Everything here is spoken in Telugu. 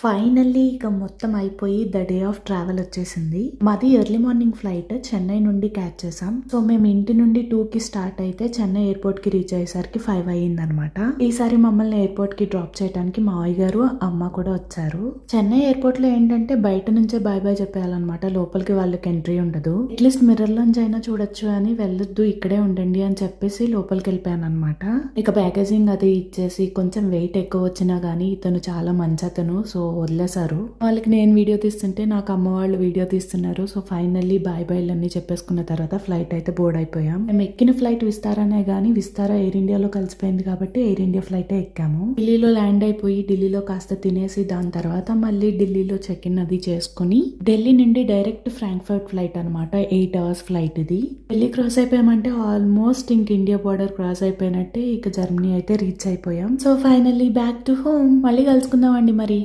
ఫైనల్లీ ఇక మొత్తం అయిపోయి ద డే ఆఫ్ ట్రావెల్ వచ్చేసింది. మాది ఎర్లీ మార్నింగ్ ఫ్లైట్ చెన్నై నుండి క్యాచ్ చేసాం. సో మేము ఇంటి నుండి 2 కి స్టార్ట్ అయితే చెన్నై ఎయిర్పోర్ట్ కి రీచ్ అయ్యేసరికి 5 అయ్యిందనమాట. ఈసారి మమ్మల్ని ఎయిర్పోర్ట్ కి డ్రాప్ చేయడానికి మావయ్య గారు అమ్మ కూడా వచ్చారు. చెన్నై ఎయిర్పోర్ట్ లో ఏంటంటే బయట నుంచే బై బై చెప్పేయాలన్నమాట. లోపలికి వాళ్ళకి ఎంట్రీ ఉండదు. అట్లీస్ట్ మిర్రర్ లోంచి అయినా చూడొచ్చు అని వెళ్ళొద్దు, ఇక్కడే ఉండండి అని చెప్పేసి లోపలికి వెళ్ళిపోయాను అనమాట. ఇక ప్యాకేజింగ్ అది ఇచ్చేసి కొంచెం వెయిట్ ఎక్కువ వచ్చినా గానీ ఇతను చాలా మంచి అతను. సో వదిలేశారు. వాళ్ళకి నేను వీడియో తీస్తుంటే నాకు అమ్మ వాళ్ళు వీడియో తీస్తున్నారు. సో ఫైనల్లీ బాయ్ బైలు అన్ని చెప్పేసుకున్న తర్వాత ఫ్లైట్ అయితే బోర్డ్ అయిపోయాం. మేము ఎక్కిన ఫ్లైట్ విస్తారానే గానీ విస్తారా ఎయిర్ ఇండియాలో కలిసిపోయింది కాబట్టి ఎయిర్ ఇండియా ఫ్లైట్ ఎక్కాము. ఢిల్లీలో ల్యాండ్ అయిపోయి ఢిల్లీలో కాస్త తినేసి దాని తర్వాత మళ్ళీ ఢిల్లీలో చెక్ ఇన్ అది చేసుకుని ఢిల్లీ నుండి డైరెక్ట్ ఫ్రాంక్ఫర్ట్ ఫ్లైట్ అనమాట. 8 hours ఫ్లైట్ ఇది. ఢిల్లీ క్రాస్ అయిపోయామంటే ఆల్మోస్ట్ ఇంక ఇండియా బోర్డర్ క్రాస్ అయిపోయినట్టే. ఇక జర్మనీ అయితే రీచ్ అయిపోయాం. So finally back to home. మళ్ళీ కలుసుకుందాం అండి మరి.